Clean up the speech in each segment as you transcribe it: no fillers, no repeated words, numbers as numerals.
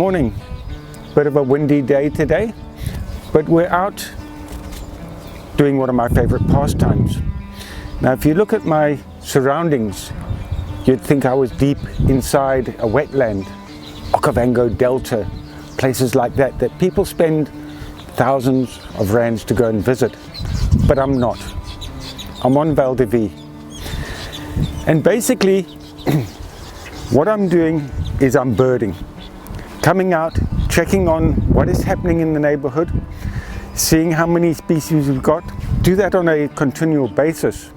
morning. Bit of a windy day today, but we're out doing one of my favorite pastimes. Now, if you look at my surroundings, you'd think I was deep inside a wetland, Okavango Delta, places like that, that people spend thousands of rands to go and visit. But I'm not. I'm on Val de Vie. And basically, what I'm doing is I'm birding. Coming out, checking on what is happening in the neighborhood, seeing how many species we've got. Do that on a continual basis.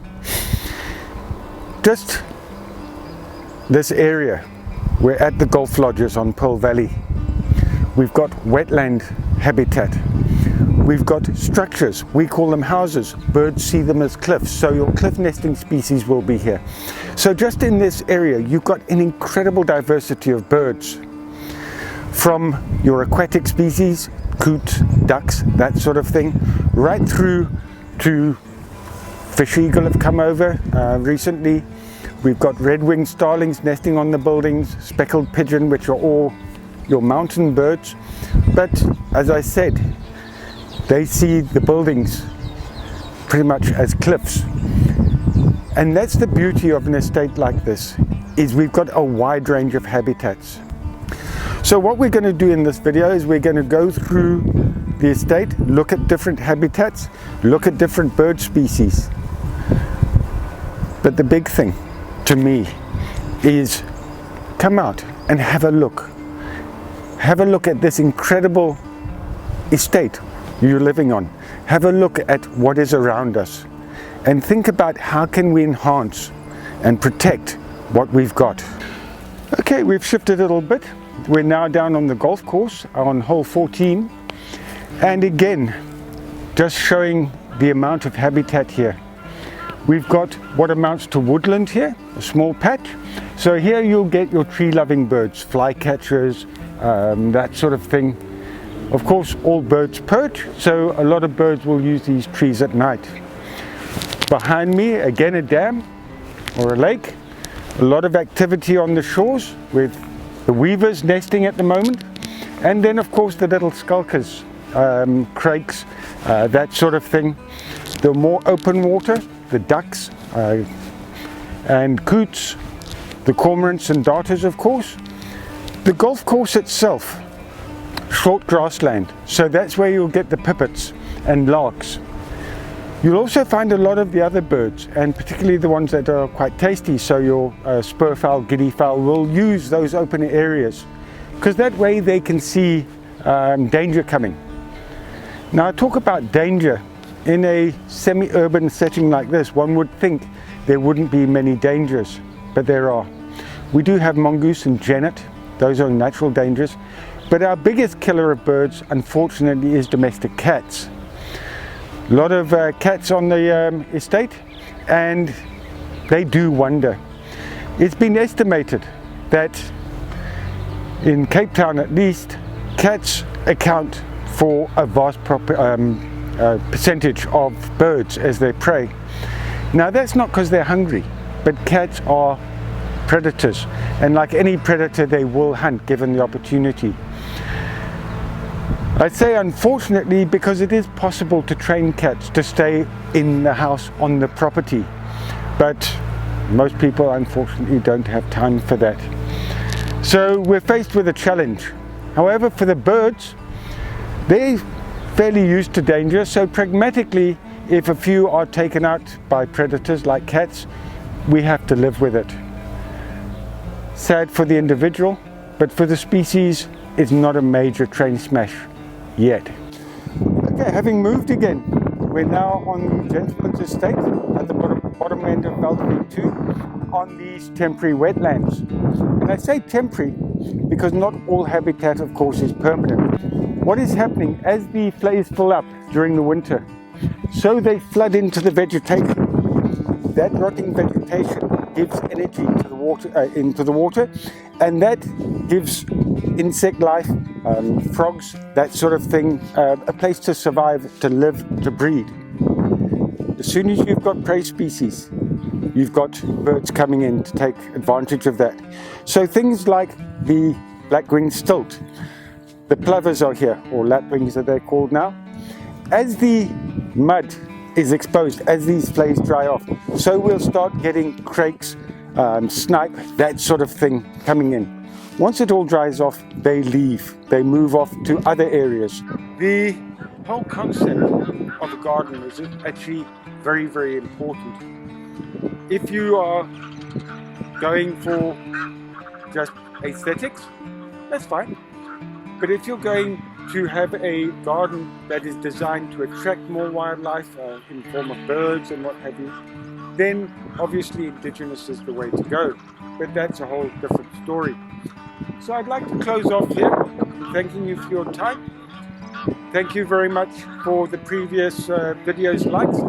Just this area, we're at the golf lodges on Pearl Valley. We've got wetland habitat. We've got structures, we call them houses. Birds see them as cliffs, so your cliff nesting species will be here. So just in this area, you've got an incredible diversity of birds. From your aquatic species, coots, ducks, that sort of thing, right through to fish eagle have come over recently. We've got red-winged starlings nesting on the buildings, speckled pigeon, which are all your mountain birds. But as I said, they see the buildings pretty much as cliffs. And that's the beauty of an estate like this, is we've got a wide range of habitats. So what we're going to do in this video is we're going to go through the estate, look at different habitats, look at different bird species. But the big thing to me is come out and have a look. Have a look at this incredible estate you're living on. Have a look at what is around us and think about how can we enhance and protect what we've got. Okay, we've shifted a little bit. We're now down on the golf course on hole 14, and again just showing the amount of habitat here. We've got what amounts to woodland here, a small patch. So here you'll get your tree-loving birds, flycatchers, that sort of thing. Of course, all birds perch, so a lot of birds will use these trees at night. Behind me, again, a dam or a lake. A lot of activity on the shores with the weavers nesting at the moment. And then, of course, the little skulkers, crakes, that sort of thing. The more open water, the ducks and coots, the cormorants and darters, of course. The golf course itself, short grassland, so that's where you'll get the pipits and larks. You'll also find a lot of the other birds, and particularly the ones that are quite tasty, so your spurfowl, guineafowl will use those open areas, because that way they can see danger coming. Now, I talk about danger. In a semi-urban setting like this, one would think there wouldn't be many dangers, but there are. We do have mongoose and genet, those are natural dangers. But our biggest killer of birds, unfortunately, is domestic cats. A lot of cats on the estate, and they do wonder. It's been estimated that in Cape Town at least, cats account for a vast percentage of birds as they prey. Now, that's not because they're hungry, but cats are predators, and like any predator, they will hunt given the opportunity. I say unfortunately because it is possible to train cats to stay in the house on the property, but most people unfortunately don't have time for that. So we're faced with a challenge. However, for the birds, they're fairly used to danger, so pragmatically, if a few are taken out by predators like cats, we have to live with it. Sad for the individual, but for the species, it's not a major train smash yet. Okay, having moved again, we're now on the gentleman's estate at the bottom end of Val de Vie 2 on these temporary wetlands. And I say temporary because not all habitat, of course, is permanent. What is happening as the flays fill up during the winter, so they flood into the vegetation. That rotting vegetation gives energy to the water, into the water, and that gives insect life, frogs, that sort of thing, a place to survive, to live, to breed. As soon as you've got prey species, you've got birds coming in to take advantage of that. So things like the black-winged stilt, the plovers are here, or lapwings that they're called now. As the mud is exposed, as these flames dry off, so we'll start getting crakes, snipe, that sort of thing coming in. Once it all dries off, they leave. They move off to other areas. The whole concept of a garden is actually very, very important. If you are going for just aesthetics, that's fine. But if you're going to have a garden that is designed to attract more wildlife in form of birds and what have you, then obviously indigenous is the way to go. But that's a whole different story. So I'd like to close off here, thanking you for your time. Thank you very much for the previous videos likes.